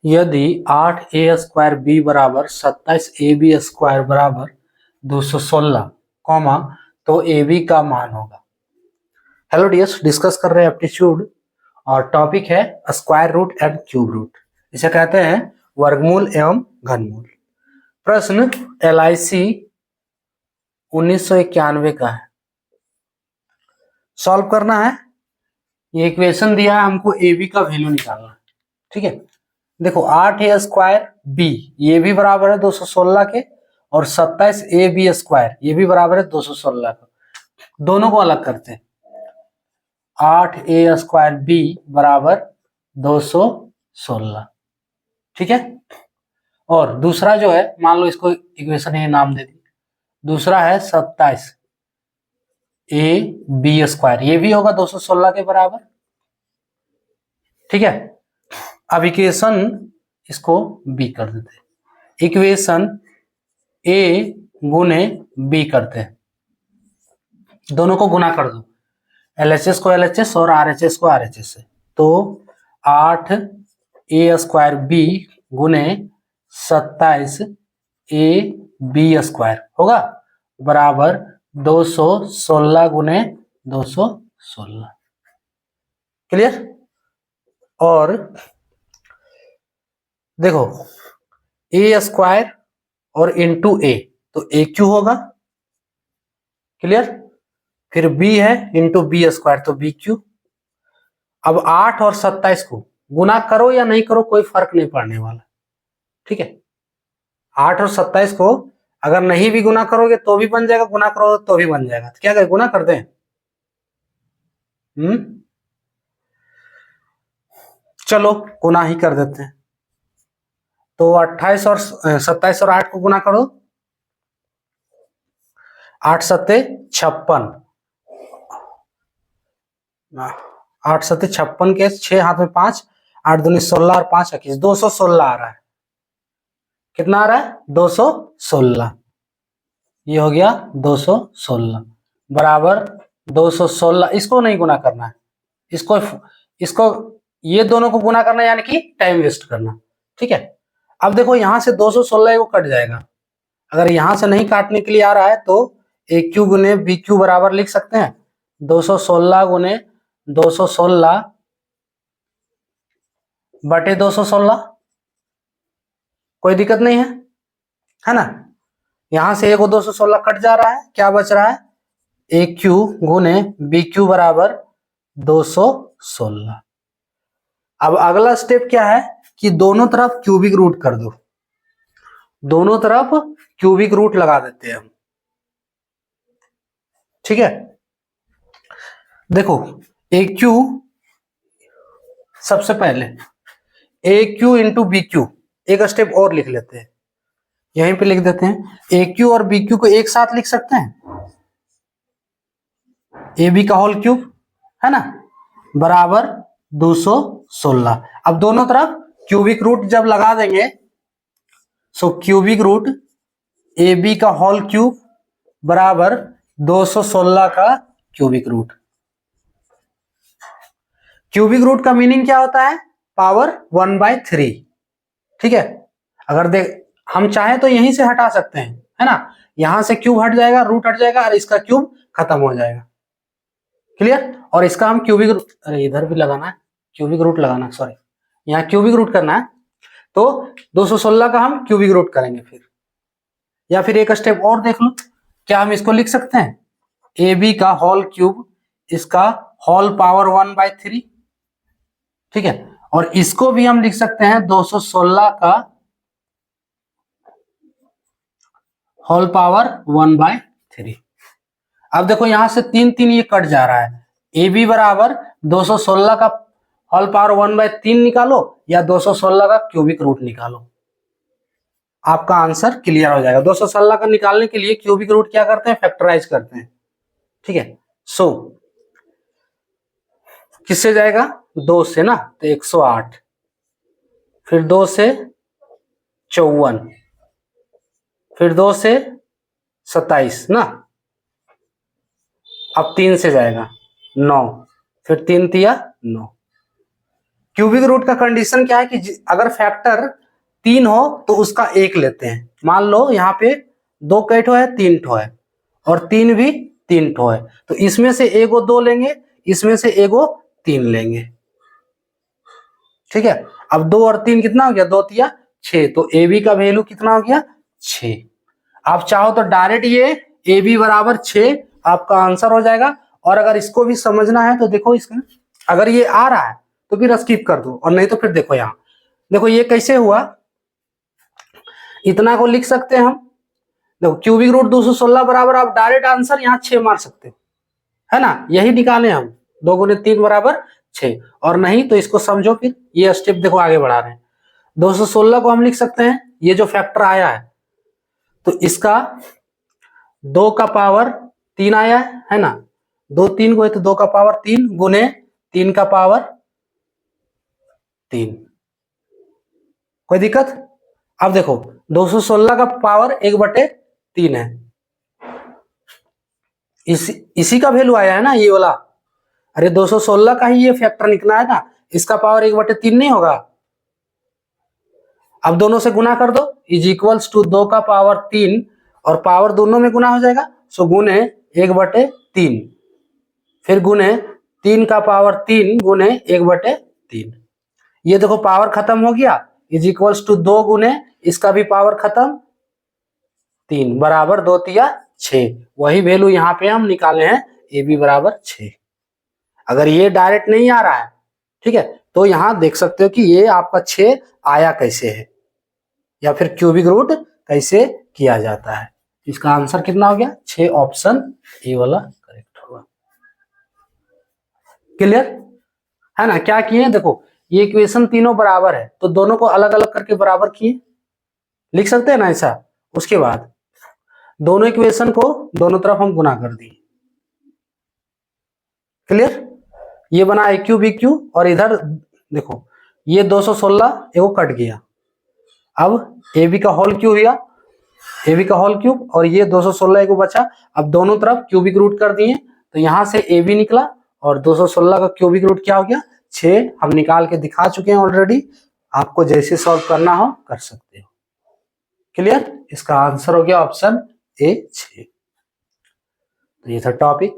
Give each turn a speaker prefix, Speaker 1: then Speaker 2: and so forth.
Speaker 1: यदि 8a² b बराबर 27ab² बराबर 216, कॉमा, तो ab का मान होगा। हेलो डियर्स, डिस्कस कर रहे हैं एप्टीट्यूड और टॉपिक है square root and cube root. इसे कहते हैं वर्गमूल एवं घनमूल। प्रश्न LIC 1991 का है, सॉल्व करना है। ये इक्वेशन दिया है हमको, AB का वैल्यू निकालना है। ठीक है, देखो 8a² b ये भी बराबर है 216 के, और 27ab² ये भी बराबर है 216 का। दोनों को अलग करते हैं। 8a² b बराबर 216, ठीक है। और दूसरा जो है, मान लो इसको इक्वेशन ये नाम दे दी, दूसरा है 27ab², ये भी होगा 216 के बराबर, ठीक है। अब इक्वेशन इसको b कर देते हैं, इक्वेशन a गुने b करते हैं, दोनों को गुना कर दो, LHS को LHS और RHS को RHS से, तो 8a² b गुने 27ab² होगा बराबर 216 गुने 216। क्लियर? और देखो a² और इंटू a, तो AQ होगा। क्लियर? फिर b है इंटू b², तो BQ। अब 8 और 27 को गुना करो या नहीं करो, कोई फर्क नहीं पड़ने वाला, ठीक है। 8 और 27 को अगर नहीं भी गुना करोगे तो भी बन जाएगा, गुना करोगे तो भी बन जाएगा। तो क्या करें, गुना कर दें? चलो गुना ही कर देते हैं। तो 28 और 27 और 8 को गुना करो, 8 सत्ते 56, 8 सत्ते 56 के 6 हाथ में 5, 8 दूनी 16 और 5 21, 216 आ रहा है। कितना आ रहा है? 216। ये हो गया 216 बराबर 216। इसको नहीं गुना करना है, इसको इसको ये दोनों को गुना करना, यानी कि टाइम वेस्ट करना, ठीक है। अब देखो यहां से 216 को कट जाएगा। अगर यहां से नहीं काटने के लिए आ रहा है तो AQ गुने BQ बराबर लिख सकते हैं 216 गुने 216 बटे 216। कोई दिक्कत नहीं है ना। यहां से एगो 216 कट जा रहा है, क्या बच रहा है? AQ गुने BQ बराबर 216। अब अगला स्टेप क्या है कि दोनों तरफ क्यूबिक रूट कर दो, दोनों तरफ क्यूबिक रूट लगा देते हैं हम, ठीक है। देखो AQ, सबसे पहले AQ इंटू BQ, एक स्टेप और लिख लेते हैं, यहीं पे लिख देते हैं। AQ और BQ को एक साथ लिख सकते हैं, AB का होल क्यूब, है ना, बराबर 216। अब दोनों तरफ क्यूबिक रूट जब लगा देंगे, सो क्यूबिक रूट AB का होल क्यूब बराबर 216 का क्यूबिक रूट। क्यूबिक रूट का मीनिंग क्या होता है? पावर 1/3, ठीक है। अगर देख हम चाहे तो यहीं से हटा सकते हैं, है ना, यहां से क्यूब हट जाएगा, रूट हट जाएगा और इसका क्यूब खत्म हो जाएगा। क्लियर? और इसका हम क्यूबिक रूट, अरे इधर भी लगाना है, क्यूबिक रूट लगाना, सॉरी, यहाँ क्यूबिक रूट करना है, तो 216 का हम क्यूबिक रूट करेंगे फिर। या फिर एक स्टेप और देख लो, क्या हम इसको लिख सकते हैं AB का होल क्यूब, इसका होल पावर 1/3, ठीक है। और इसको भी हम लिख सकते हैं 216 का होल पावर 1/3। अब देखो यहां से 3 3 ये कट जा रहा है, AB बराबर 216 का होल पावर 1/3 निकालो या 216 का क्यूबिक रूट निकालो, आपका आंसर क्लियर हो जाएगा। 216 का निकालने के लिए क्यूबिक रूट क्या करते हैं? फैक्टराइज करते हैं, ठीक है। सो किससे जाएगा? 2 से ना, तो 108, फिर 2 से 54, फिर 2 से 27 ना, अब 3 से जाएगा 9, फिर 3 तिया 9, क्यूबिक रूट का कंडीशन क्या है कि अगर फैक्टर 3 हो तो उसका 1 लेते हैं। मान लो यहाँ पे 2 कई ठो है, 3 ठो है, और 3 भी 3 ठो है, तो इसमें से एगो 2 लेंगे, इसमें से एगो 3 लेंगे। ठीक है, अब 2 और 3 कितना हो गया, 2 तिया 6, तो ए बी का वैल्यू कितना हो गया, 6। आप चाहो तो डायरेक्ट ये ए बी बराबर 6 आपका आंसर हो जाएगा। और अगर इसको भी समझना है तो देखो, इसका अगर ये आ रहा है तो फिर स्किप कर दो, और नहीं तो फिर देखो यहाँ, देखो ये कैसे हुआ, इतना को लिख सकते हैं हम। देखो क्यूबिक रूट 216 बराबर, आप डायरेक्ट आंसर यहाँ 6 मार सकते हो, है ना, यही निकाले हम, 2 गुने 3 बराबर 6। और नहीं तो इसको समझो, फिर ये स्टेप देखो आगे बढ़ा रहे हैं। 216 को हम लिख सकते हैं, ये जो फैक्टर आया है तो इसका 2 का पावर 3 आया है ना, 2 3 को है तो 2 का पावर 3 गुने 3 का पावर 3। कोई दिक्कत? अब देखो 216 का पावर 1/3 है, इसी का वैल्यू आया है ना ये वाला। अरे 216 का ही ये फैक्टर निकला है ना, इसका पावर 1/3 नहीं होगा। अब दोनों से गुना कर दो, इज इक्वल्स टू 2 का पावर 3, और पावर दोनों में गुना हो जाएगा, सो गुने 1/3, फिर गुने 3 का पावर 3 गुने 1/3। ये देखो पावर खत्म हो गया, इज इक्वल्स टू 2 गुने इसका भी पावर खत्म 3 बराबर 2 तिया 6। वही वैल्यू यहाँ पे हम निकाले हैं, ए बी बराबर 6। अगर ये डायरेक्ट नहीं आ रहा है, ठीक है, तो यहाँ देख सकते हो कि ये आपका 6 आया कैसे है, या फिर क्यूबिक रूट कैसे किया जाता है। इसका आंसर कितना हो गया, 6, ऑप्शन ए वाला करेक्ट होगा। क्लियर है ना? क्या किए, देखो ये इक्वेशन तीनों बराबर है तो दोनों को अलग अलग करके बराबर किए, लिख सकते हैं ना ऐसा। उसके बाद दोनों इक्वेशन को दोनों तरफ हम गुना कर दिए। क्लियर? ये बना ए क्यूब बी क्यूब, और इधर देखो ये 216 एगो कट गया, अब ए बी का होल क्यूब हुआ, ए बी का होल क्यूब, और ये 216 एगो बचा। अब दोनों तरफ क्यूबिक रूट कर दिए, तो यहां से ए बी निकला, और 216 का क्यूबिक रूट क्या हो गया, 6। हम निकाल के दिखा चुके हैं ऑलरेडी, आपको जैसे सॉल्व करना हो कर सकते हो। क्लियर? इसका आंसर हो गया ऑप्शन ए 6। तो ये था टॉपिक।